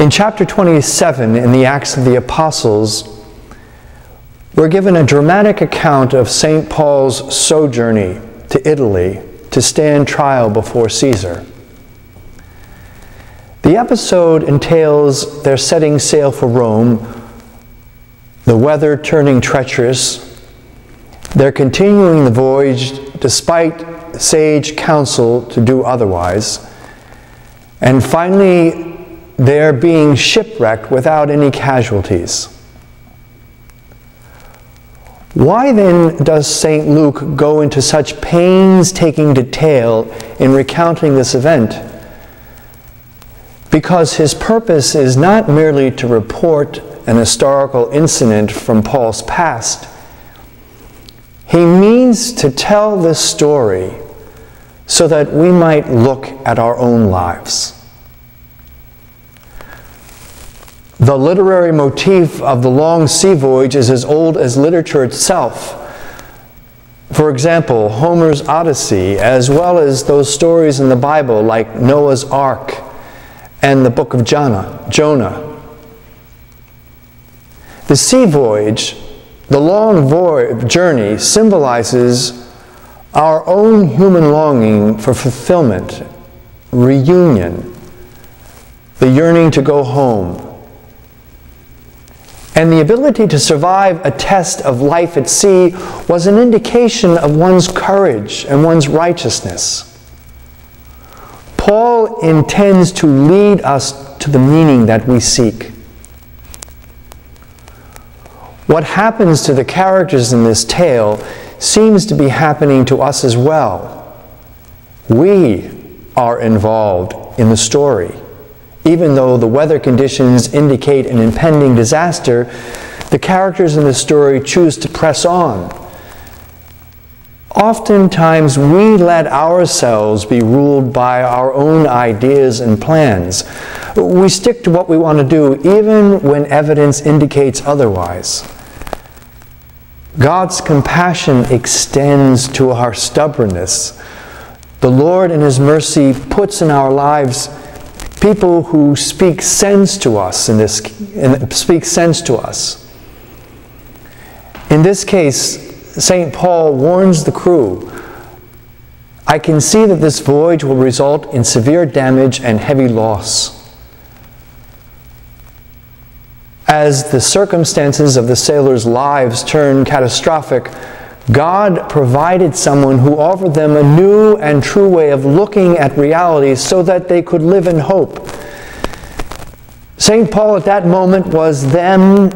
In chapter 27 in the Acts of the Apostles, we're given a dramatic account of St. Paul's sojourn to Italy to stand trial before Caesar. The episode entails their setting sail for Rome, the weather turning treacherous, their continuing the voyage despite sage counsel to do otherwise, and finally their being shipwrecked without any casualties. Why then does St. Luke go into such painstaking detail in recounting this event? Because his purpose is not merely to report an historical incident from Paul's past. He means to tell this story so that we might look at our own lives. The literary motif of the long sea voyage is as old as literature itself. For example, Homer's Odyssey, as well as those stories in the Bible like Noah's Ark and the book of Jonah. The sea voyage, the long journey, symbolizes our own human longing for fulfillment, reunion, the yearning to go home. And the ability to survive a test of life at sea was an indication of one's courage and one's righteousness. Paul intends to lead us to the meaning that we seek. What happens to the characters in this tale seems to be happening to us as well. We are involved in the story. Even though the weather conditions indicate an impending disaster, the characters in the story choose to press on. Oftentimes, we let ourselves be ruled by our own ideas and plans. We stick to what we want to do, even when evidence indicates otherwise. God's compassion extends to our stubbornness. The Lord, in His mercy, puts in our lives people who speak sense to us in this case, St. Paul warns the crew, "I can see that this voyage will result in severe damage and heavy loss." As the circumstances of the sailors' lives turned catastrophic, God provided someone who offered them a new and true way of looking at reality so that they could live in hope. St. Paul at that moment was then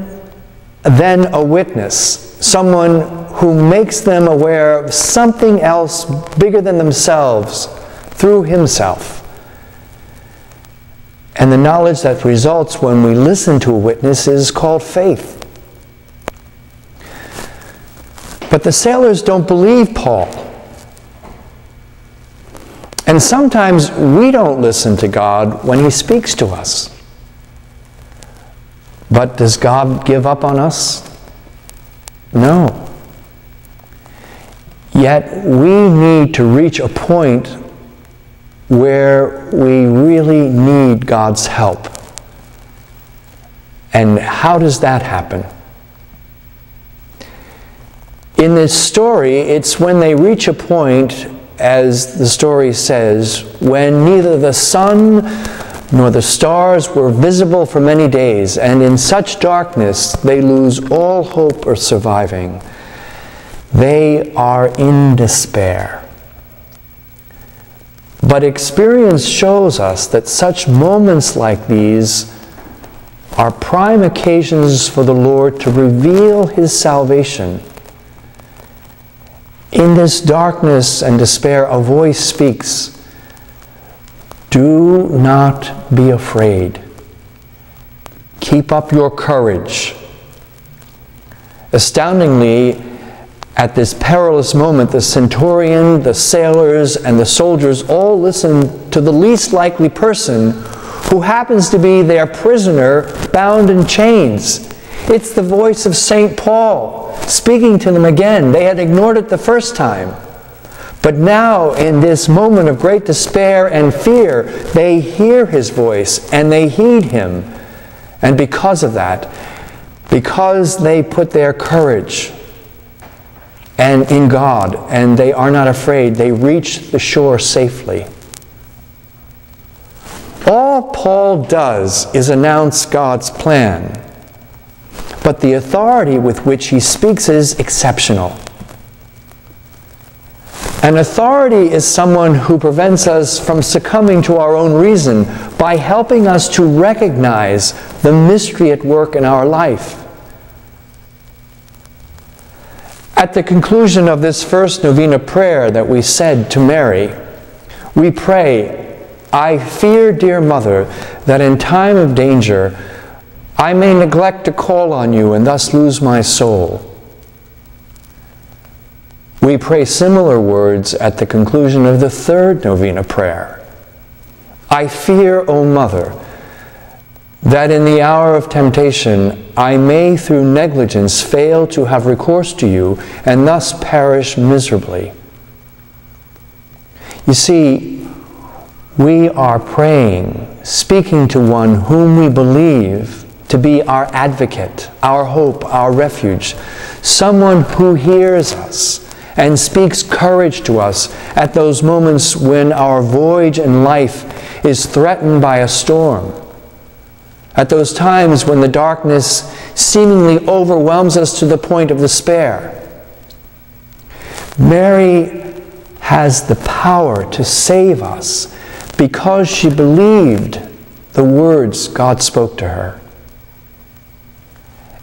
a witness, someone who makes them aware of something else bigger than themselves through himself. And the knowledge that results when we listen to a witness is called faith. But the sailors don't believe Paul. And sometimes we don't listen to God when He speaks to us. But does God give up on us? No. Yet we need to reach a point where we really need God's help. And how does that happen? In this story, it's when they reach a point, as the story says, when neither the sun nor the stars were visible for many days, and in such darkness they lose all hope of surviving. They are in despair. But experience shows us that such moments like these are prime occasions for the Lord to reveal His salvation. In this darkness and despair, a voice speaks, "Do not be afraid. Keep up your courage." Astoundingly, at this perilous moment, the centurion, the sailors, and the soldiers all listen to the least likely person who happens to be their prisoner bound in chains. It's the voice of St. Paul speaking to them again. They had ignored it the first time. But now, in this moment of great despair and fear, they hear his voice and they heed him. And because of that, because they put their courage and in God, and they are not afraid, they reach the shore safely. All Paul does is announce God's plan, but the authority with which he speaks is exceptional. An authority is someone who prevents us from succumbing to our own reason by helping us to recognize the mystery at work in our life. At the conclusion of this first Novena prayer that we said to Mary, we pray, "I fear, dear Mother, that in time of danger I may neglect to call on you and thus lose my soul." We pray similar words at the conclusion of the third Novena prayer. "I fear, O Mother, that in the hour of temptation I may through negligence fail to have recourse to you and thus perish miserably." You see, we are praying, speaking to one whom we believe to be our advocate, our hope, our refuge, someone who hears us and speaks courage to us at those moments when our voyage in life is threatened by a storm, at those times when the darkness seemingly overwhelms us to the point of despair. Mary has the power to save us because she believed the words God spoke to her,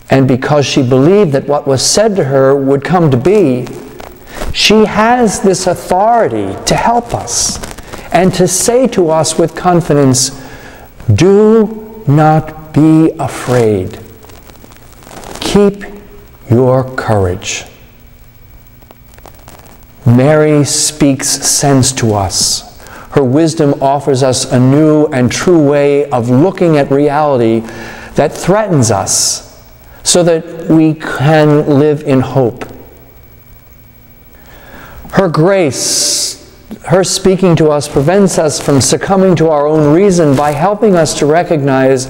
and because she believed that what was said to her would come to be. She has this authority to help us and to say to us with confidence, "Do not be afraid. Keep your courage." Mary speaks sense to us. Her wisdom offers us a new and true way of looking at reality that threatens us so that we can live in hope. Her grace, her speaking to us, prevents us from succumbing to our own reason by helping us to recognize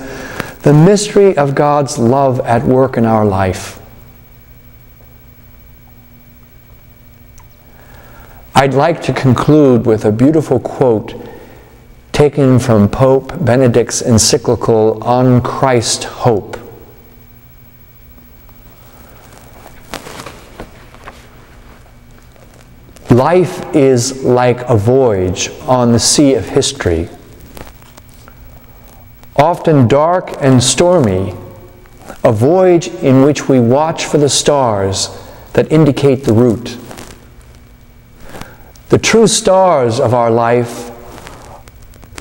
the mystery of God's love at work in our life. I'd like to conclude with a beautiful quote taken from Pope Benedict's encyclical On Christ Hope. "Life is like a voyage on the sea of history, often dark and stormy, a voyage in which we watch for the stars that indicate the route. The true stars of our life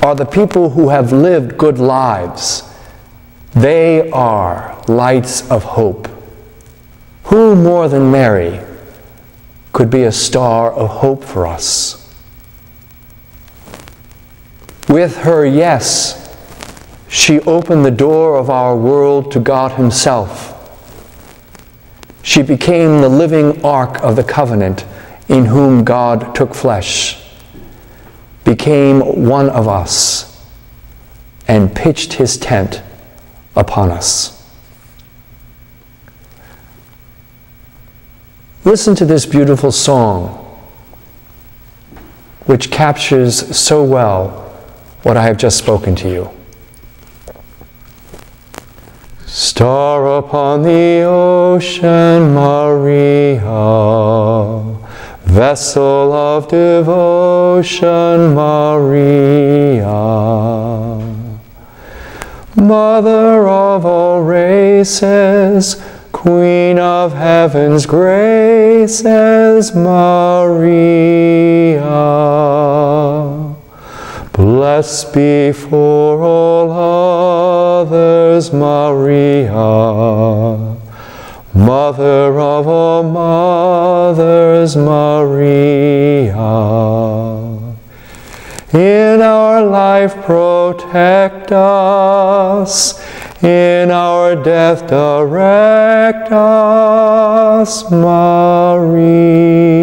are the people who have lived good lives. They are lights of hope. Who more than Mary could be a star of hope for us? With her yes, she opened the door of our world to God Himself. She became the living ark of the covenant in whom God took flesh, became one of us, and pitched His tent upon us." Listen to this beautiful song, which captures so well what I have just spoken to you. Star upon the ocean, Maria, vessel of devotion, Maria, Mother of all races, Queen of heaven's graces, Maria. Blessed before all others, Maria. Mother of all mothers, Maria. In our life protect us, in our death direct us, Maria.